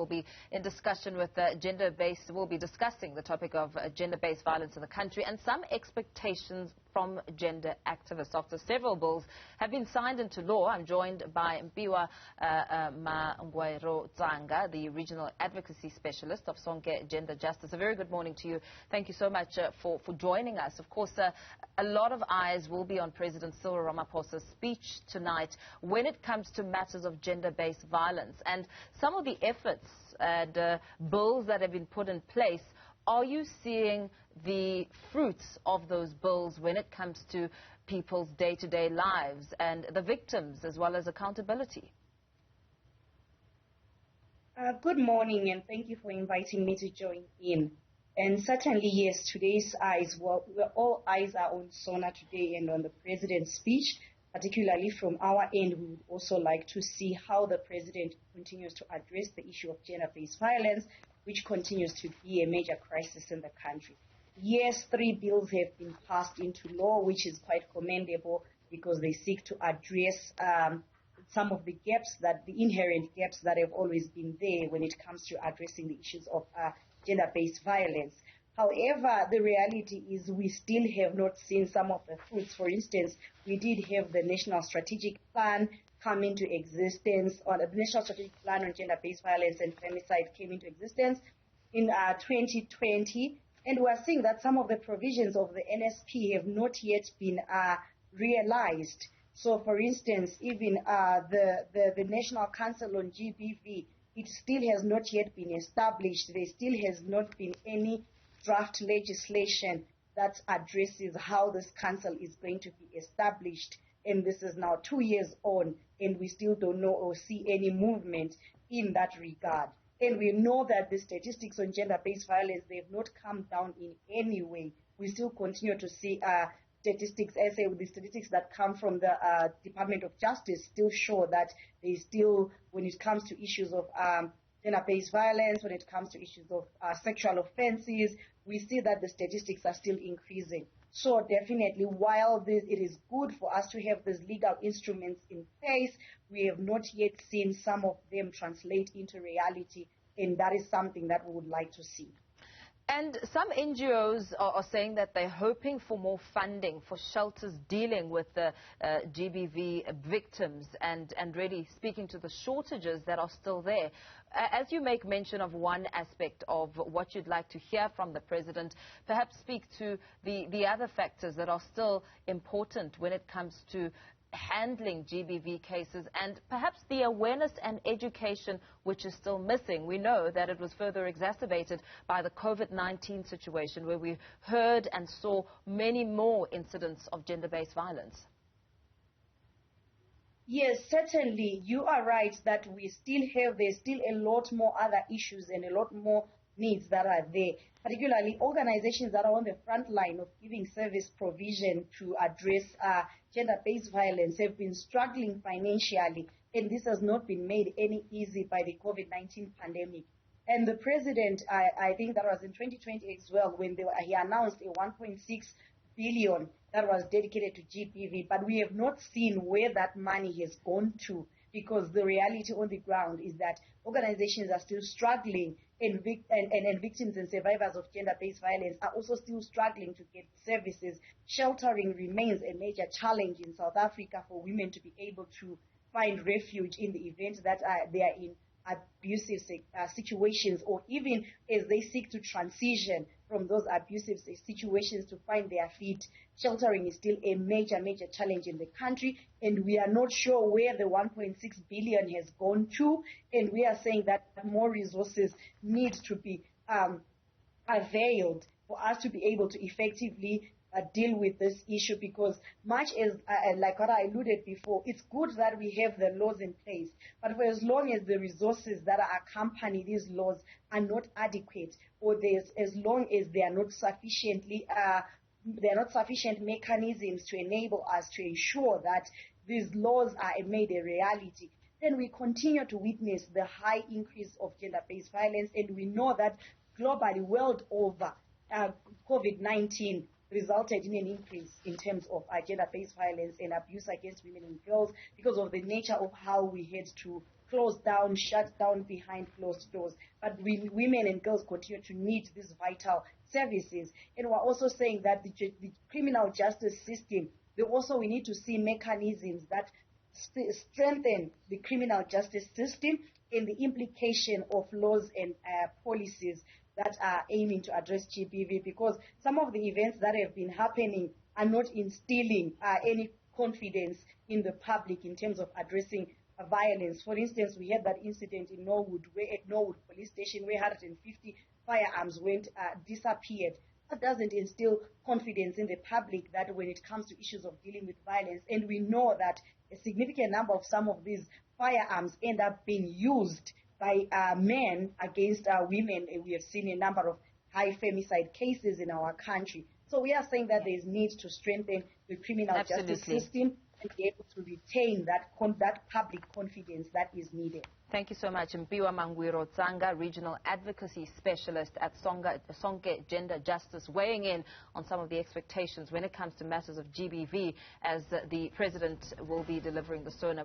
be in discussion with we'll be discussing the topic of gender-based violence in the country and some expectations from gender activists. After several bills have been signed into law, I'm joined by Mpiwa Magwiro-Tsanga, the Regional Advocacy Specialist of Sonke Gender Justice. A very good morning to you. Thank you so much for joining us. Of course, a lot of eyes will be on President Cyril Ramaphosa's speech tonight when it comes to matters of gender-based violence. And some of the efforts and bills that have been put in place, are you seeing the fruits of those bills when it comes to people's day-to-day lives and the victims as well as accountability? Good morning, and thank you for inviting me to join in. And certainly, yes, today's all eyes are on SONA today and on the President's speech. Particularly from our end, we would also like to see how the President continues to address the issue of gender-based violence, which continues to be a major crisis in the country. Yes, 3 bills have been passed into law, which is quite commendable because they seek to address some of the inherent gaps that have always been there when it comes to addressing the issues of gender-based violence. However, the reality is we still have not seen some of the fruits. For instance, we did have the National Strategic Plan come into existence, or the National Strategic Plan on Gender-Based Violence and Femicide came into existence in 2020, and we're seeing that some of the provisions of the NSP have not yet been realized. So, for instance, even the National Council on GBV, it still has not yet been established. There still has not been any draft legislation that addresses how this council is going to be established. And this is now 2 years on, and we still don't know or see any movement in that regard. And we know that the statistics on gender-based violence, they have not come down in any way. We still continue to see statistics, the statistics that come from the Department of Justice still show that they still, when it comes to issues of gender-based violence, when it comes to issues of sexual offenses, we see that the statistics are still increasing. So definitely, while it is good for us to have these legal instruments in place, we have not yet seen some of them translate into reality, and that is something that we would like to see. And some NGOs are saying that they're hoping for more funding for shelters dealing with the GBV victims and really speaking to the shortages that are still there. As you make mention of one aspect of what you'd like to hear from the President, perhaps speak to the other factors that are still important when it comes to handling GBV cases and perhaps the awareness and education which is still missing. We know that it was further exacerbated by the COVID-19 situation where we heard and saw many more incidents of gender-based violence. Yes, certainly. You are right that there's still a lot more other issues and a lot more needs that are there, particularly organizations that are on the front line of giving service provision to address gender-based violence have been struggling financially, and this has not been made any easy by the COVID-19 pandemic. And the President, I think that was in 2020 as well, when he announced a 1.6 billion that was dedicated to GBV, but we have not seen where that money has gone to, because the reality on the ground is that organizations are still struggling, and victims and survivors of gender-based violence are also still struggling to get services. Sheltering remains a major challenge in South Africa for women to be able to find refuge in the event that they are in abusive situations, or even as they seek to transition from those abusive situations to find their feet. Sheltering is still a major challenge in the country, and we are not sure where the 1.6 billion has gone to, and we are saying that more resources need to be availed for us to be able to effectively deal with this issue, because much as, like what I alluded before, it's good that we have the laws in place, but for as long as the resources that accompany these laws are not adequate, or as long as they are not sufficient mechanisms to enable us to ensure that these laws are made a reality, then we continue to witness the high increase of gender-based violence, and we know that globally, world over, COVID-19 resulted in an increase in terms of gender-based violence and abuse against women and girls because of the nature of how we had to closed down, shut down behind closed doors. But women and girls continue to need these vital services. And we're also saying that the criminal justice system, we need to see mechanisms that strengthen the criminal justice system and the implication of laws and policies that are aiming to address GBV, because some of the events that have been happening are not instilling any confidence in the public in terms of addressing violence. For instance, we had that incident in Norwood, at Norwood Police Station, where 150 firearms disappeared. That doesn't instill confidence in the public that when it comes to issues of dealing with violence, and we know that a significant number of some of these firearms end up being used by men against women. We have seen a number of high femicide cases in our country. So we are saying that there is need to strengthen the criminal justice system and be able to retain that public confidence that is needed. Thank you so much. Mpiwa Magwiro-Tsanga, Regional Advocacy Specialist at Sonke Gender Justice, weighing in on some of the expectations when it comes to matters of GBV, as the President will be delivering the SONA.